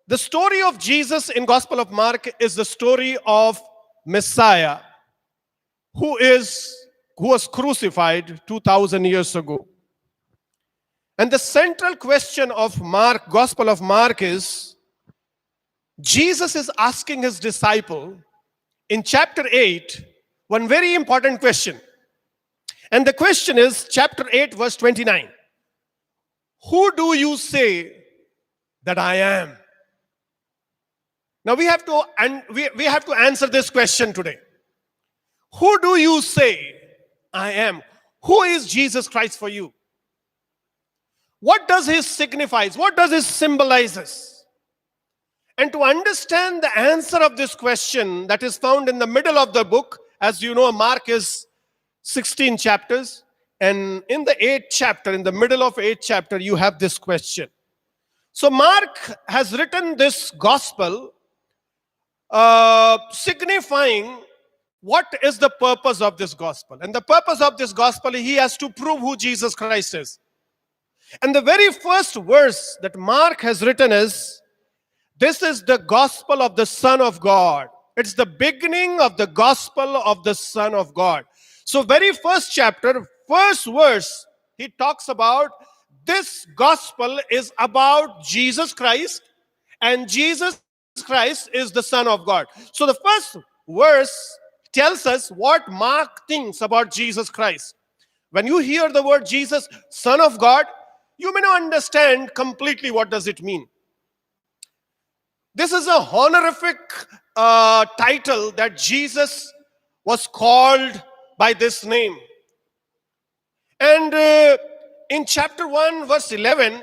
The story of Jesus in Gospel of Mark is the story of Messiah who was crucified 2000 years ago. And the central question of Gospel of Mark is Jesus is asking his disciple in chapter 8 one very important question. And the question is chapter 8 verse 29. Who do you say that I am? Now we have to answer this question today. Who do you say I am? Who is Jesus Christ for you? What does he signifies? What does he symbolizes? And to understand the answer of this question that is found in the middle of the book, as you know, Mark is 16 chapters, and in the 8th chapter, in the middle of 8th chapter, you have this question. So Mark has written this gospel signifying what is the purpose of this gospel. And the purpose of this gospel, he has to prove who Jesus Christ is. And the very first verse that Mark has written is, this is the gospel of the Son of God. It's the beginning of the gospel of the Son of God. So very first chapter, first verse, he talks about this gospel is about Jesus Christ, and Jesus Christ is the Son of God. So the first verse tells us what Mark thinks about Jesus Christ. When you hear the word Jesus, Son of God, you may not understand completely what does it mean. This is a honorific title that Jesus was called by this name. And in chapter 1 verse 11,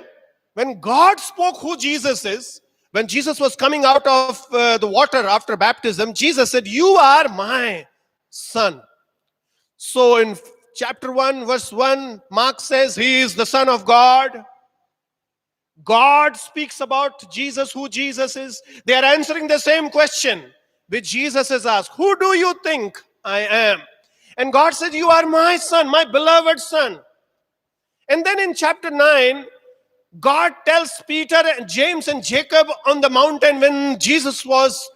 when God spoke who Jesus is, when Jesus was coming out of the water after baptism, Jesus said, "You are my son." So in chapter 1 verse 1, Mark says he is the Son of God. God speaks about Jesus, who Jesus is. They are answering the same question which Jesus has asked. Who do you think I am? And God said, you are my son, my beloved son. And then in chapter 9, God tells Peter and James and Jacob on the mountain when Jesus was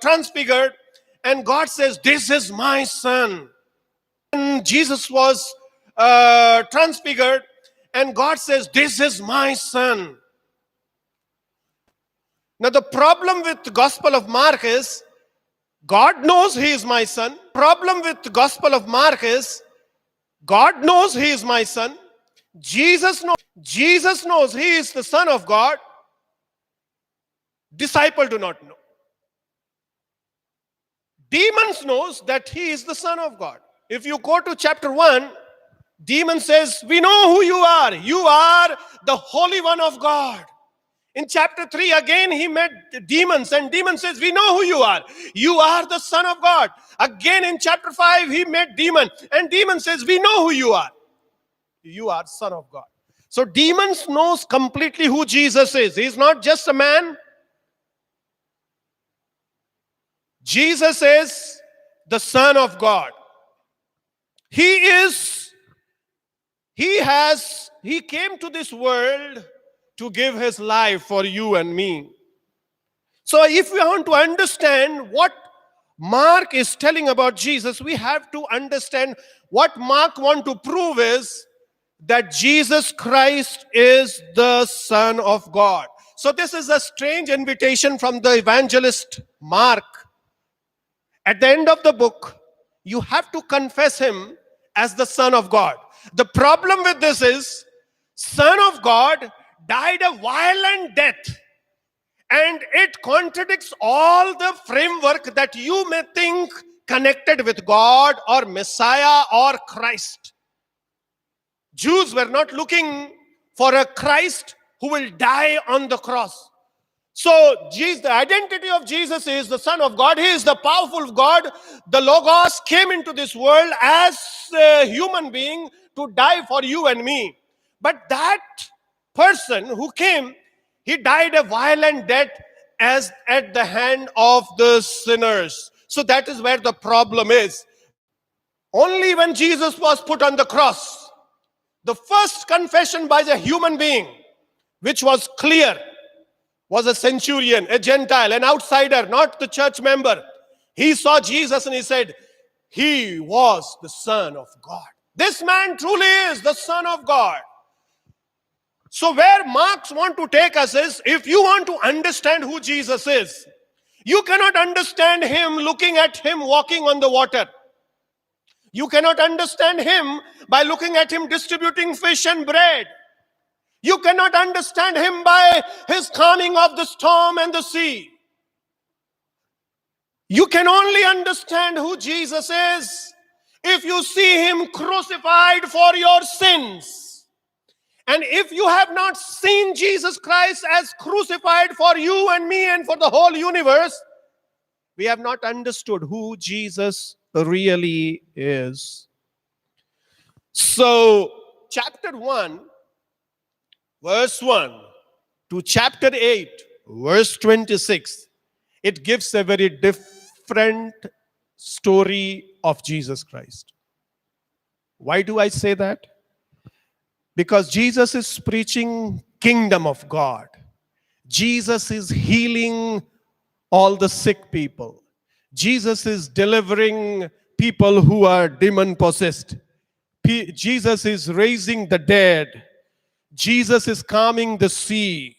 transfigured. And God says, this is my son. And Jesus was transfigured. And God says, this is my son. Now the problem with the Gospel of Mark is, God knows he is my son. Problem with the Gospel of Mark is, God knows he is my son. Jesus knows he is the Son of God. Disciple do not know. Demons knows that he is the Son of God. If you go to chapter 1, demon says, we know who you are. You are the Holy One of God. In chapter 3, again, he met demons, and demon says, we know who you are. You are the Son of God. Again, in chapter 5, he met demon, and demon says, we know who you are. You are Son of God. So demons knows completely who Jesus is. He's not just a man. Jesus is the Son of God. He came to this world to give his life for you and me. So if we want to understand what Mark is telling about Jesus, we have to understand what Mark wants to prove is that Jesus Christ is the Son of God. So this is a strange invitation from the evangelist Mark. At the end of the book, you have to confess him as the Son of God. The problem with this is, Son of God died a violent death, and it contradicts all the framework that you may think connected with God or Messiah or Christ. Jews were not looking for a Christ who will die on the cross. So the identity of Jesus is the Son of God. He is the powerful God. The Logos came into this world as a human being to die for you and me. But that person who came, he died a violent death as at the hand of the sinners. So that is where the problem is. Only when Jesus was put on the cross, the first confession by the human being, which was clear, was a centurion, a Gentile, an outsider, not the church member. He saw Jesus and he said, he was the Son of God. This man truly is the Son of God. So where Marx want to take us is, if you want to understand who Jesus is, you cannot understand him looking at him walking on the water. You cannot understand him by looking at him distributing fish and bread. You cannot understand him by his calming of the storm and the sea. You can only understand who Jesus is if you see him crucified for your sins. And if you have not seen Jesus Christ as crucified for you and me and for the whole universe, we have not understood who Jesus really is. So, chapter 1, verse 1 to chapter 8, verse 26, it gives a very different story of Jesus Christ. Why do I say that? Because Jesus is preaching kingdom of God. Jesus is healing all the sick people. Jesus is delivering people who are demon possessed. Jesus is raising the dead. Jesus is calming the sea.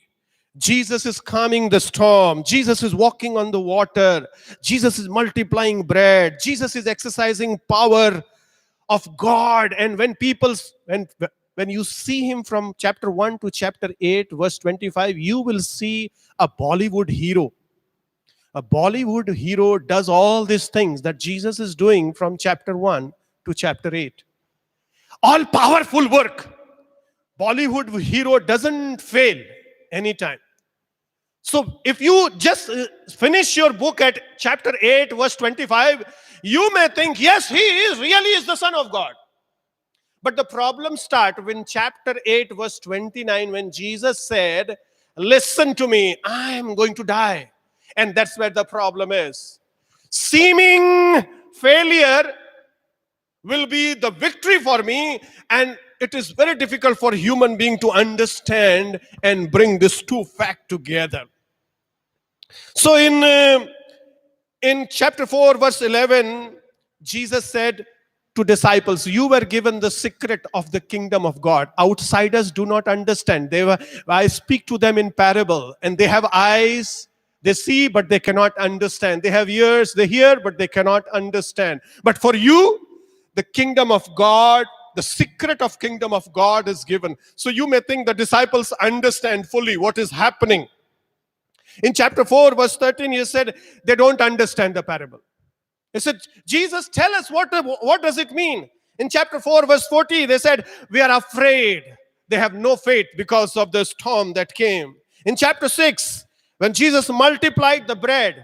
Jesus is calming the storm. Jesus is walking on the water. Jesus is multiplying bread. Jesus is exercising power of God. And when you see him from chapter 1 to chapter 8, verse 25, you will see a Bollywood hero. A Bollywood hero does all these things that Jesus is doing from chapter 1 to chapter 8. All powerful work. Bollywood hero doesn't fail anytime. So if you just finish your book at chapter 8, verse 25, you may think, yes, he really is the Son of God. But the problem starts when chapter 8, verse 29, when Jesus said, listen to me, I am going to die. And that's where the problem is. Seeming failure will be the victory for me, and it is very difficult for human being to understand and bring these two facts together. So in chapter 4, verse 11, Jesus said to disciples, you were given the secret of the kingdom of God. Outsiders do not understand. I speak to them in parable, and they have eyes, they see, but they cannot understand. They have ears, they hear, but they cannot understand. But for you, the kingdom of God, the secret of kingdom of God is given. So you may think the disciples understand fully what is happening. In chapter 4, verse 13, he said, they don't understand the parable. He said, Jesus, tell us what does it mean? In chapter 4, verse 40, they said, we are afraid. They have no faith because of the storm that came. In chapter 6, when Jesus multiplied the bread,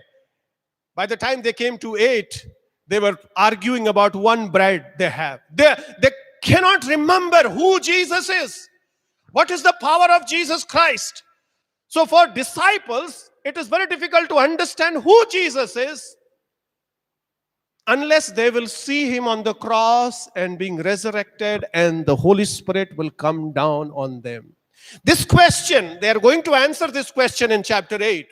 by the time they came to 8, they were arguing about one bread they have. They cannot remember who Jesus is. What is the power of Jesus Christ? So for disciples, it is very difficult to understand who Jesus is unless they will see him on the cross and being resurrected, and the Holy Spirit will come down on them. This question, they are going to answer this question in chapter 8.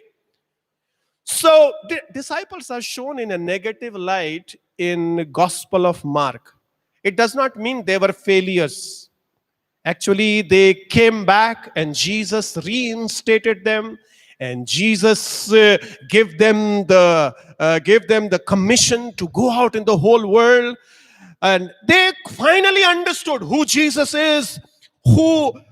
So the disciples are shown in a negative light in Gospel of Mark. It does not mean they were failures. Actually, they came back and Jesus reinstated them, and Jesus gave them the commission to go out in the whole world. And they finally understood who Jesus is,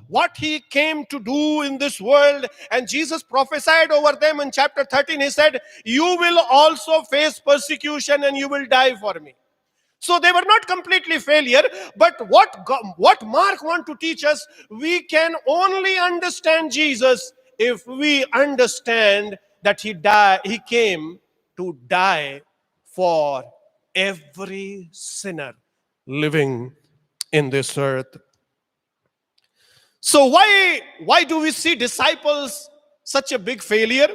what he came to do in this world. And Jesus prophesied over them in chapter 13. He said, you will also face persecution and you will die for me. So they were not completely failure, but what Mark wants to teach us, we can only understand Jesus if we understand that he came to die for every sinner living in this earth. So why do we see disciples such a big failure?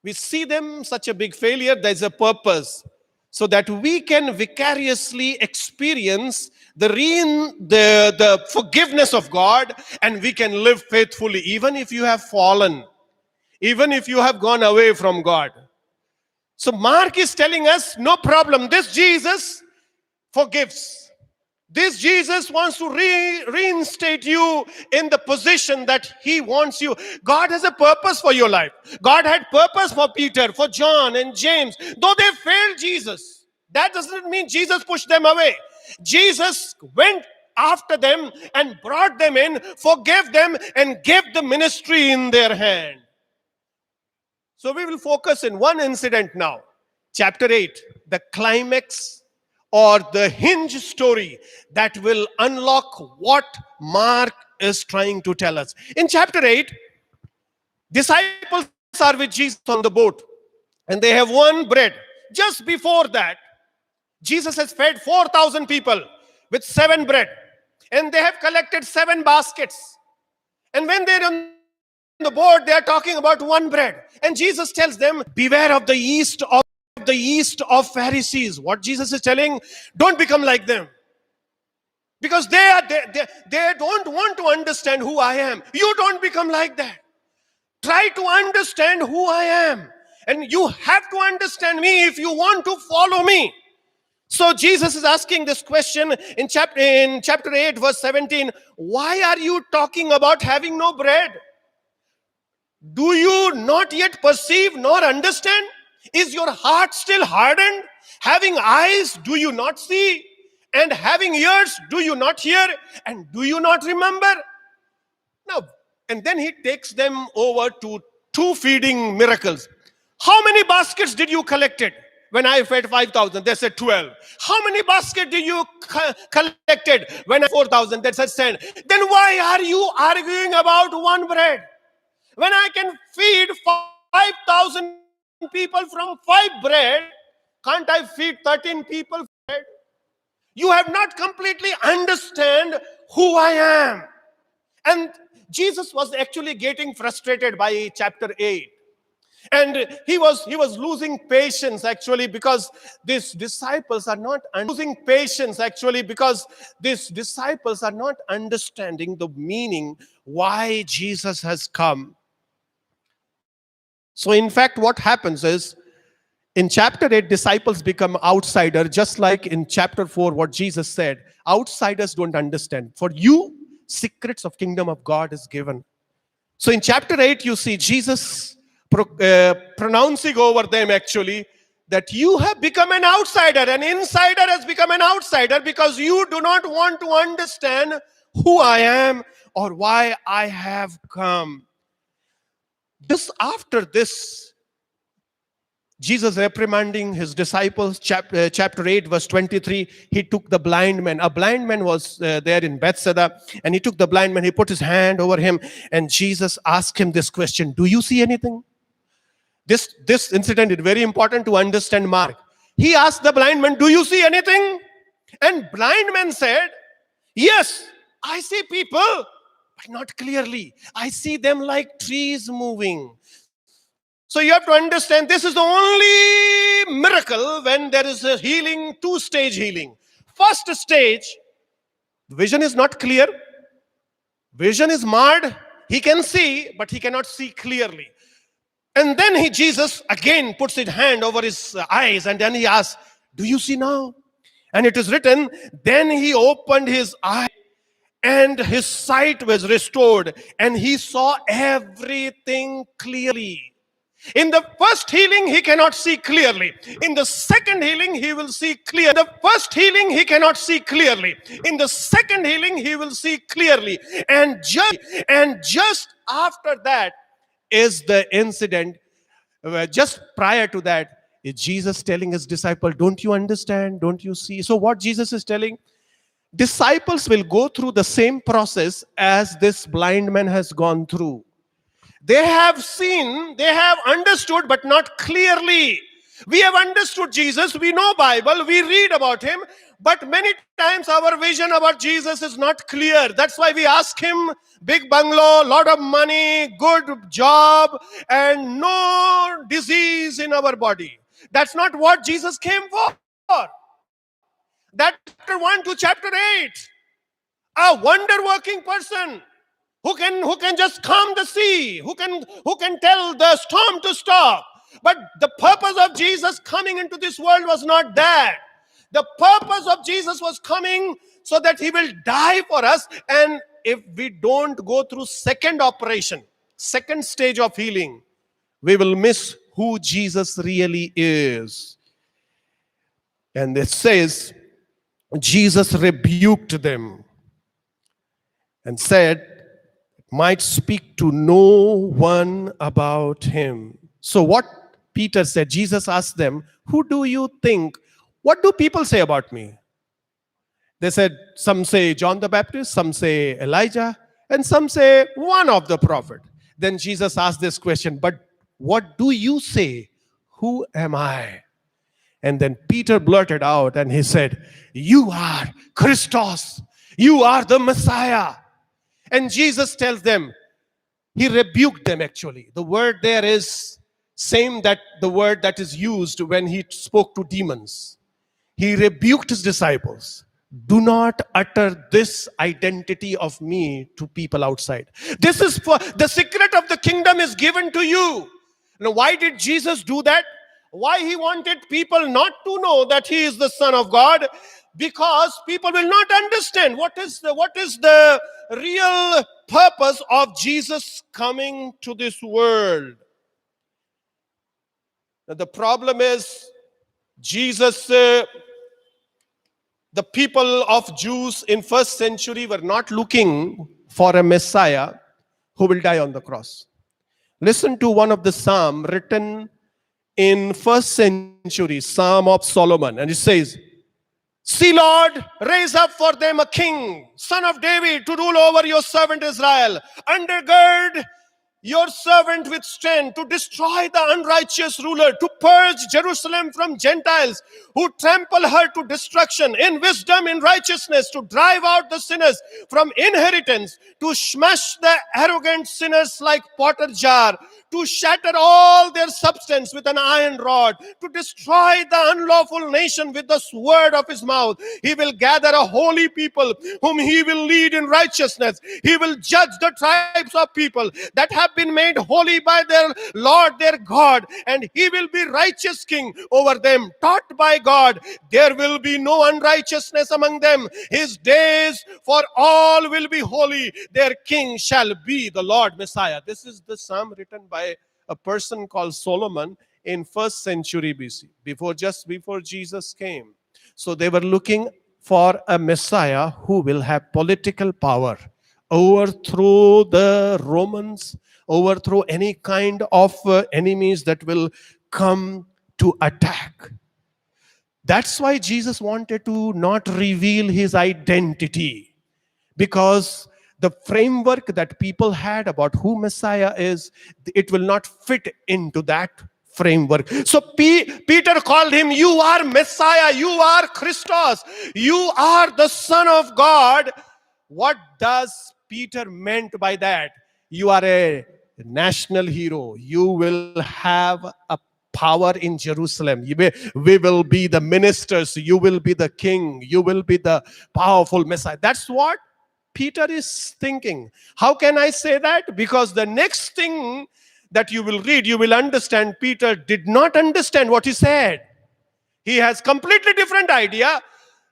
We see them such a big failure. There's a purpose, so that we can vicariously experience the forgiveness of God, and we can live faithfully even if you have fallen. even if you have gone away from God. So Mark is telling us, no problem. This Jesus forgives. This Jesus wants to reinstate you in the position that he wants you. God has a purpose for your life. God had purpose for Peter, for John and James. Though they failed Jesus, that doesn't mean Jesus pushed them away. Jesus went after them and brought them in, forgave them, and gave the ministry in their hand. So we will focus in one incident now. Chapter 8, the climax or the hinge story that will unlock what Mark is trying to tell us. In chapter 8, disciples are with Jesus on the boat and they have one bread. Just before that, Jesus has fed 4,000 people with 7 bread and they have collected 7 baskets. And when they're on the board, they are talking about one bread. And Jesus tells them, beware of the yeast of Pharisees. What Jesus is telling, don't become like them. Because they don't want to understand who I am. You don't become like that. Try to understand who I am. And you have to understand me if you want to follow me. So Jesus is asking this question in chapter 8, verse 17. Why are you talking about having no bread? Do you not yet perceive nor understand? Is your heart still hardened? Having eyes, do you not see? And having ears, do you not hear? And do you not remember? Now, and then he takes them over to 2 feeding miracles. How many baskets did you collected when I fed 5,000? They said 12. How many baskets did you collected when I 4,000? They said 10. Then why are you arguing about one bread? When I can feed 5,000 people from 5 bread, can't I feed 13 people from bread? You have not completely understand who I am. And Jesus was actually getting frustrated by chapter 8. And he was losing patience actually because these disciples are not understanding the meaning why Jesus has come. So in fact, what happens is, in chapter 8, disciples become outsiders, just like in chapter 4, what Jesus said. Outsiders don't understand. For you, secrets of kingdom of God is given. So in chapter 8, you see Jesus pronouncing over them actually that you have become an outsider. An insider has become an outsider because you do not want to understand who I am or why I have come. Just after this, Jesus reprimanding his disciples, chapter 8, verse 23, he took the blind man. A blind man was there in Bethsaida, and he took the blind man, he put his hand over him, and Jesus asked him this question, do you see anything? This incident is very important to understand Mark. He asked the blind man, do you see anything? And blind man said, yes, I see people, but not clearly. I see them like trees moving. So you have to understand, this is the only miracle when there is a healing, 2-stage healing. First stage, vision is not clear. Vision is marred. He can see, but he cannot see clearly. And then Jesus again puts his hand over his eyes and then he asks, do you see now? And it is written, then he opened his eyes and his sight was restored and he saw everything clearly. In the first healing, he cannot see clearly. In the second healing, he will see clear. The first healing, he cannot see clearly. In the second healing, he will see clearly. And just after that is the incident. Just prior to that, is Jesus telling his disciple, don't you understand? Don't you see? So what Jesus is telling, disciples will go through the same process as this blind man has gone through. They have seen, they have understood, but not clearly. We have understood Jesus, we know Bible, we read about him, but many times our vision about Jesus is not clear. That's why we ask him, big bungalow, lot of money, good job, and no disease in our body. That's not what Jesus came for. That chapter 1 to chapter 8, a wonder-working person who can just calm the sea, who can tell the storm to stop. But the purpose of Jesus coming into this world was not that. The purpose of Jesus was coming so that he will die for us. And if we don't go through second operation, second stage of healing, we will miss who Jesus really is. And it says, Jesus rebuked them and said, might speak to no one about him. So what Peter said, Jesus asked them, who do you think, what do people say about me? They said, some say John the Baptist, some say Elijah, and some say one of the prophet. Then Jesus asked this question, but what do you say? Who am I? And then Peter blurted out and he said, you are Christos. You are the Messiah. And Jesus tells them, he rebuked them actually. The word there is same that the word that is used when he spoke to demons. He rebuked his disciples. Do not utter this identity of me to people outside. This is for the secret of the kingdom is given to you. Now, why did Jesus do that? Why he wanted people not to know that he is the Son of God? Because people will not understand what is the real purpose of Jesus coming to this world. Now, the problem is Jesus, the people of Jews in first century were not looking for a Messiah who will die on the cross. Listen to one of the psalm written in first century, Psalm of Solomon, and it says, see, Lord, raise up for them a king, son of David, to rule over your servant Israel. Undergird your servant with strength, to destroy the unrighteous ruler, to purge Jerusalem from Gentiles who trample her to destruction, in wisdom, in righteousness, to drive out the sinners from inheritance, to smash the arrogant sinners like potter jar, to shatter all their substance with an iron rod, to destroy the unlawful nation with the sword of his mouth. He will gather a holy people whom he will lead in righteousness. He will judge the tribes of people that have been made holy by their Lord their God, and he will be righteous king over them, taught by God. There will be no unrighteousness among them. His days for all will be holy. Their king shall be the Lord Messiah. This is the psalm written by a person called Solomon in first century BC, just before Jesus came. So they were looking for a Messiah who will have political power, overthrow the Romans, overthrow any kind of enemies that will come to attack. That's why Jesus wanted to not reveal his identity, because the framework that people had about who Messiah is, it will not fit into that framework. So Peter called him, you are Messiah, you are Christos, you are the Son of God. What does Peter meant by that? You are a national hero. You will have a power in Jerusalem. We will be the ministers. You will be the king. You will be the powerful Messiah. That's what Peter is thinking. How can I say that? Because the next thing that you will read, you will understand Peter did not understand what he said. He has completely different idea,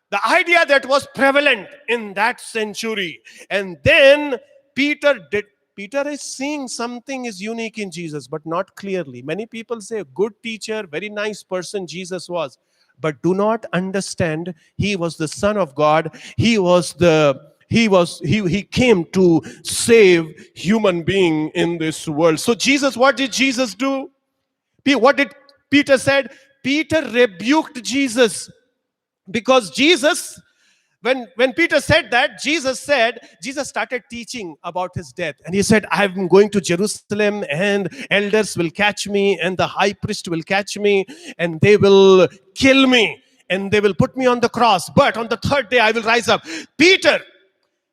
the idea that was prevalent in that century. And then Peter is seeing something is unique in Jesus, but not clearly. Many people say, good teacher, very nice person Jesus was, but do not understand he was the Son of God. He came to save human being in this world. So Jesus, what did Jesus do? What did Peter said? Peter rebuked Jesus, because Jesus, when Peter said that, Jesus started teaching about his death. And he said, I'm going to Jerusalem, and elders will catch me, and the high priest will catch me, and they will kill me, and they will put me on the cross. But on the third day, I will rise up. Peter,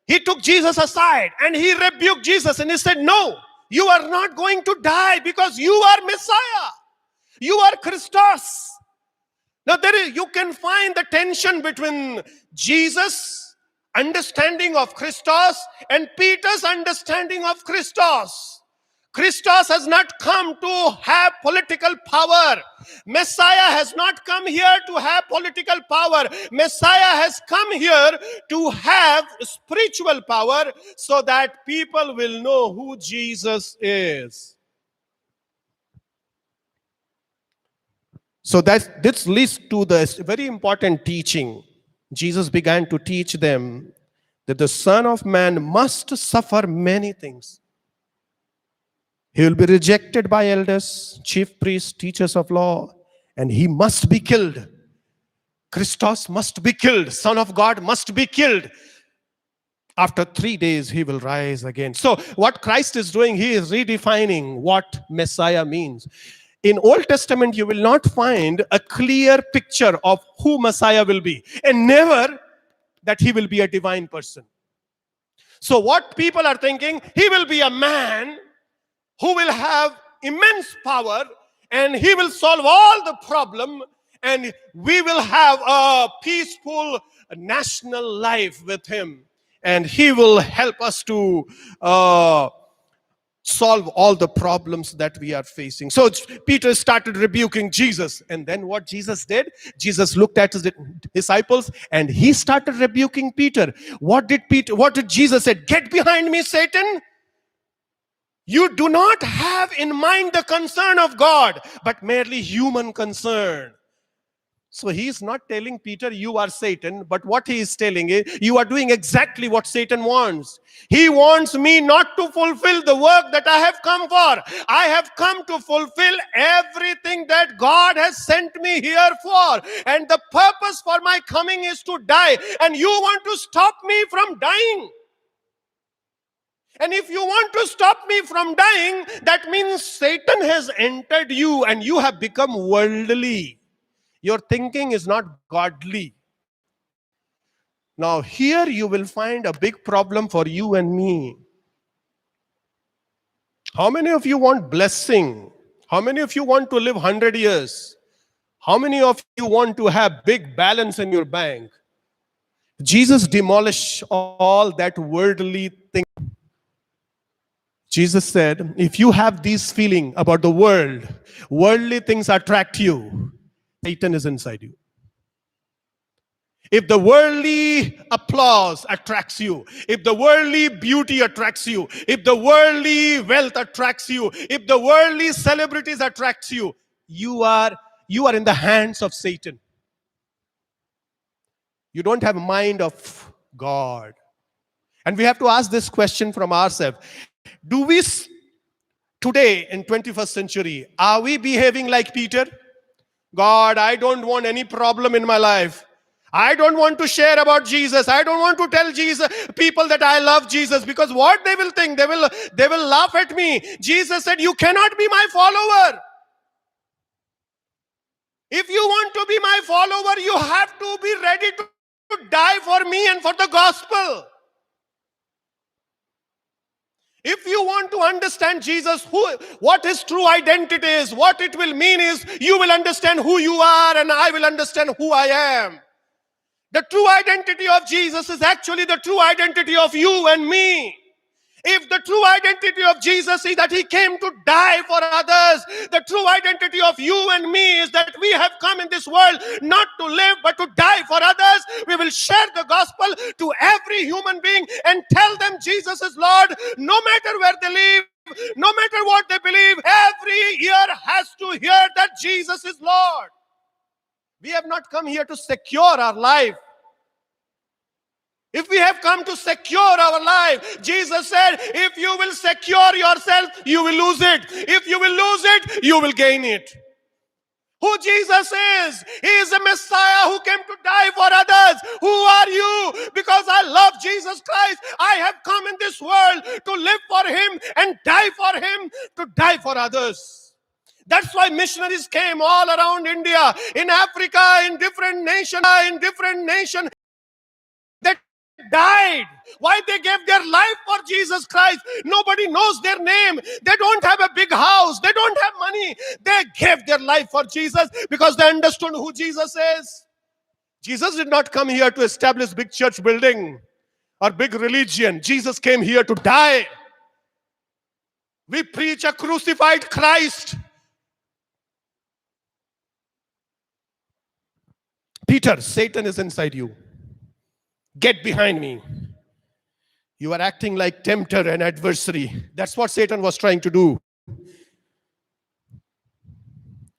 he took Jesus aside and he rebuked Jesus, and he said, no, you are not going to die, because you are Messiah. You are Christos. Now you can find the tension between Jesus understanding of Christos and Peter's understanding of Christos. Christos has not come to have political power. Messiah has not come here to have political power. Messiah has come here to have spiritual power so that people will know who Jesus is. So this leads to the very important teaching. Jesus began to teach them that the Son of Man must suffer many things. He will be rejected by elders, chief priests, teachers of law, and he must be killed. Christos must be killed. Son of God must be killed. After 3 days, he will rise again. So what Christ is doing, he is redefining what Messiah means. In Old Testament, you will not find a clear picture of who Messiah will be, and never that he will be a divine person. So what people are thinking, he will be a man who will have immense power, and he will solve all the problem, and we will have a peaceful national life with him, and he will help us to solve all the problems that we are facing. So Peter started rebuking Jesus, and then what Jesus did, Jesus looked at his disciples and he started rebuking Peter. What did Jesus say? Get behind me, Satan. You do not have in mind the concern of God, but merely human concern. So he is not telling Peter, you are Satan, but what he is telling is, you are doing exactly what Satan wants. He wants me not to fulfill the work that I have come for. I have come to fulfill everything that God has sent me here for. And the purpose for my coming is to die. And you want to stop me from dying. And if you want to stop me from dying, that means Satan has entered you and you have become worldly. Your thinking is not godly. Now, here you will find a big problem for you and me. How many of you want blessing? How many of you want to live 100 years? How many of you want to have big balance in your bank? Jesus demolished all that worldly thing. Jesus said, if you have this feeling about the world, worldly things attract you, Satan is inside you. If the worldly applause attracts you, if the worldly beauty attracts you, if the worldly wealth attracts you, if the worldly celebrities attracts you, you are in the hands of Satan. You don't have a mind of God. And we have to ask this question from ourselves. Do we, today in 21st century, are we behaving like Peter? God, I don't want any problem in my life. I don't want to share about Jesus. I don't want to tell people that I love Jesus, because what they will think, they will laugh at me. Jesus said, you cannot be my follower. If you want to be my follower, you have to be ready to die for me and for the gospel. If you want to understand Jesus, what his true identity is, what it will mean is, you will understand who you are and I will understand who I am. The true identity of Jesus is actually the true identity of you and me. If the true identity of Jesus is that he came to die for others, the true identity of you and me is that we have come in this world not to live but to die for others. We will share the gospel to every human being and tell them Jesus is Lord, no matter where they live, no matter what they believe. Every ear has to hear that Jesus is Lord. We have not come here to secure our life. If we have come to secure our life, Jesus said, if you will secure yourself, you will lose it. If you will lose it, you will gain it. Who Jesus is? He is a Messiah who came to die for others. Who are you? Because I love Jesus Christ, I have come in this world to live for him and die for him, to die for others. That's why missionaries came all around India, in Africa, in different nations, They died. Why? They gave their life for Jesus Christ. Nobody knows their name. They don't have a big house. They don't have money. They gave their life for Jesus because they understood who Jesus is. Jesus did not come here to establish big church building. or big religion. Jesus came here to die. We preach a crucified Christ. Peter, Satan is inside you. Get behind me. You are acting like tempter and adversary. That's what Satan was trying to do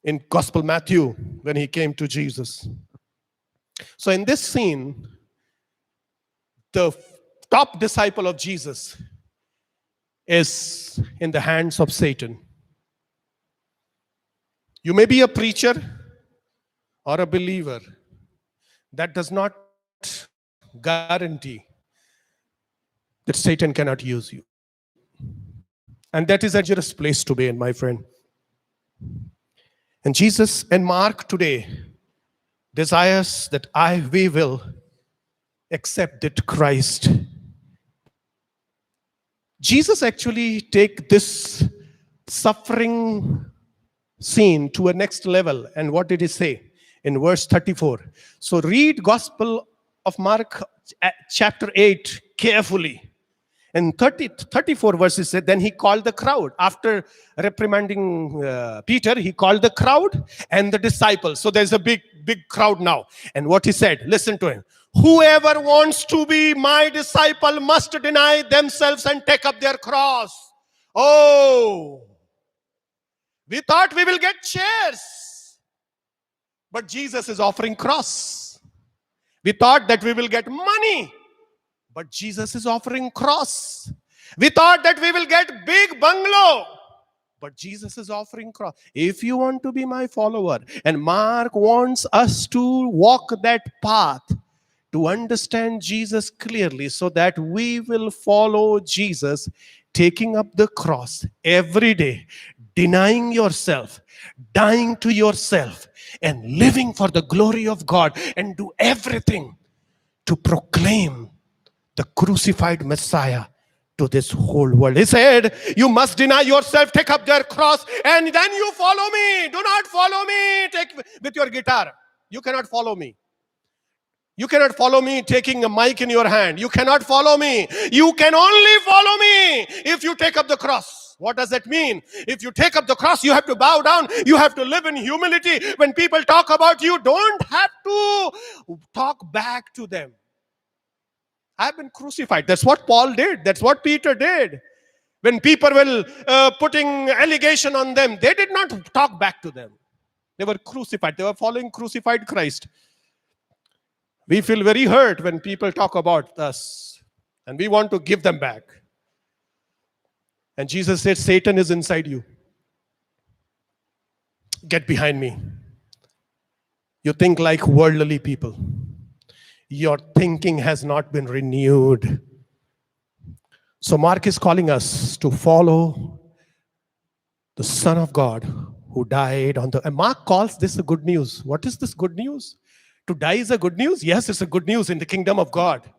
in Gospel Matthew when he came to Jesus. So in this scene, the top disciple of Jesus is in the hands of Satan. You may be a preacher or a believer. That does not guarantee that Satan cannot use you. And that is a dangerous place to be in, my friend. And Jesus and Mark today desires that we will accept that Christ. Jesus actually take this suffering scene to a next level. And what did he say in verse 34? So read Gospel of Mark chapter 8 carefully. And 34 verses said, then he called the crowd. After reprimanding Peter, he called the crowd and the disciples. So there's a big crowd now. And what he said, listen to him. Whoever wants to be my disciple must deny themselves and take up their cross. Oh, we thought we will get chairs. But Jesus is offering cross. We thought that we will get money. But Jesus is offering cross. We thought that we will get big bungalow. But Jesus is offering cross. If you want to be my follower, and Mark wants us to walk that path, to understand Jesus clearly so that we will follow Jesus, taking up the cross every day, denying yourself, dying to yourself, and living for the glory of God, and do everything to proclaim the crucified Messiah to this whole world. He said, you must deny yourself, take up their cross, and then you follow me. Do not follow me with your guitar. You cannot follow me. You cannot follow me taking a mic in your hand. You cannot follow me. You can only follow me if you take up the cross. What does that mean? If you take up the cross, you have to bow down. You have to live in humility. When people talk about you, don't have to talk back to them. I've been crucified. That's what Paul did. That's what Peter did. When people were putting allegation on them, they did not talk back to them. They were crucified. They were following crucified Christ. We feel very hurt when people talk about us, and we want to give them back. And Jesus said, Satan is inside you. Get behind me. You think like worldly people. Your thinking has not been renewed. So Mark is calling us to follow the Son of God who died on the... And Mark calls this a good news. What is this good news? To die is a good news? Yes, it's a good news in the kingdom of God.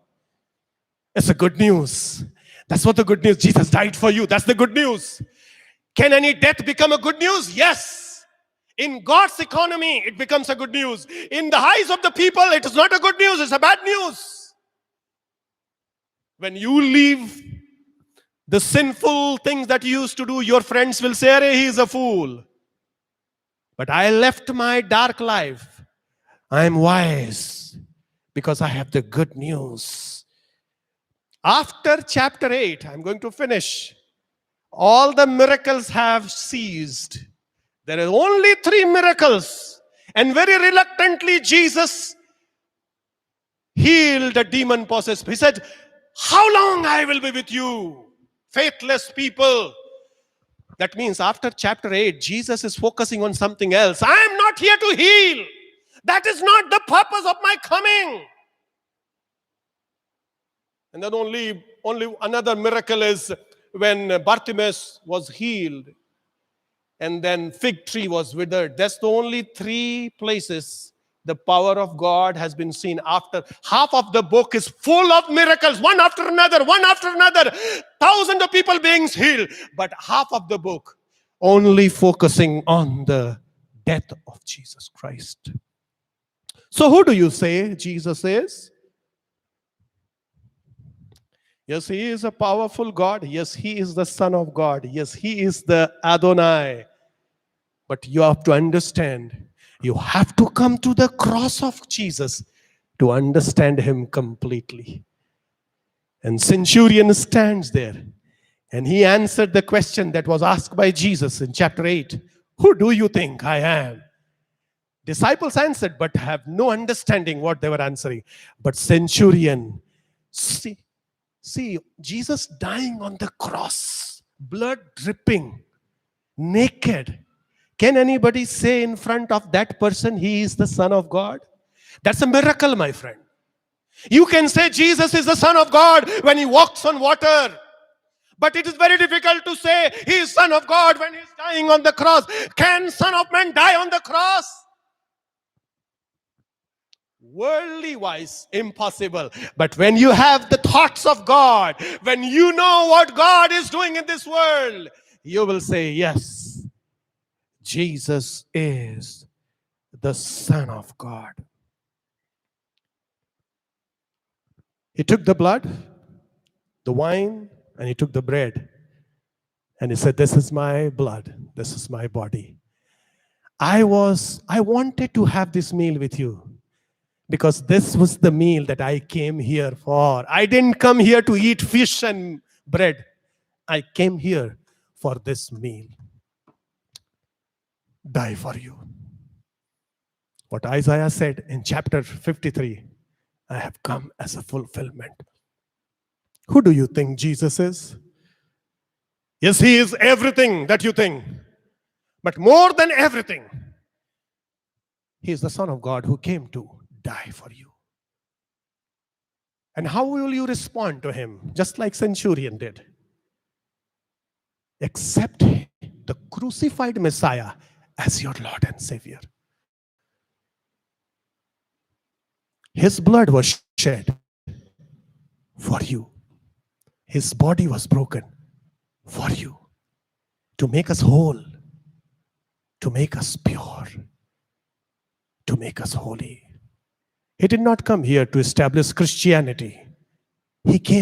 It's a good news. That's what the good news. Jesus died for you. That's the good news. Can any death become a good news? Yes. In God's economy, it becomes a good news. In the eyes of the people, it is not a good news. It's a bad news. When you leave the sinful things that you used to do, your friends will say, "Arey, he is a fool." But I left my dark life. I am wise because I have the good news. After chapter 8, I'm going to finish. All the miracles have ceased. There are only 3 miracles. And very reluctantly, Jesus healed a demon-possessed. He said, how long I will be with you, faithless people? That means after chapter 8, Jesus is focusing on something else. I am not here to heal. That is not the purpose of my coming. And then only another miracle is when Bartimaeus was healed and then fig tree was withered. That's the only 3 places the power of God has been seen. After half of the book is full of miracles, one after another, thousands of people being healed. But half of the book only focusing on the death of Jesus Christ. So who do you say Jesus is? Yes, he is a powerful God. Yes, he is the Son of God. Yes, he is the Adonai. But you have to understand, you have to come to the cross of Jesus to understand him completely. And centurion stands there and he answered the question that was asked by Jesus in chapter 8. Who do you think I am? Disciples answered, but have no understanding what they were answering. But centurion, see, Jesus dying on the cross, blood dripping, naked. Can anybody say in front of that person, he is the Son of God? That's a miracle, my friend. You can say Jesus is the Son of God when he walks on water. But it is very difficult to say he is Son of God when he is dying on the cross. Can Son of Man die on the cross? Worldly wise, impossible. But when you have the thoughts of God, when you know what God is doing in this world, you will say, yes, Jesus is the Son of God. He took the blood, the wine, and he took the bread. And he said, this is my blood, this is my body. I wanted to have this meal with you because this was the meal that I came here for. I didn't come here to eat fish and bread. I came here for this meal. Die for you. What Isaiah said in chapter 53, I have come as a fulfillment. Who do you think Jesus is? Yes, he is everything that you think. But more than everything, he is the Son of God who came to die for you. And how will you respond to him? Just like centurion did. Accept the crucified Messiah as your Lord and Savior. His blood was shed for you. His body was broken for you. To make us whole. To make us pure. To make us holy. He did not come here to establish Christianity. He came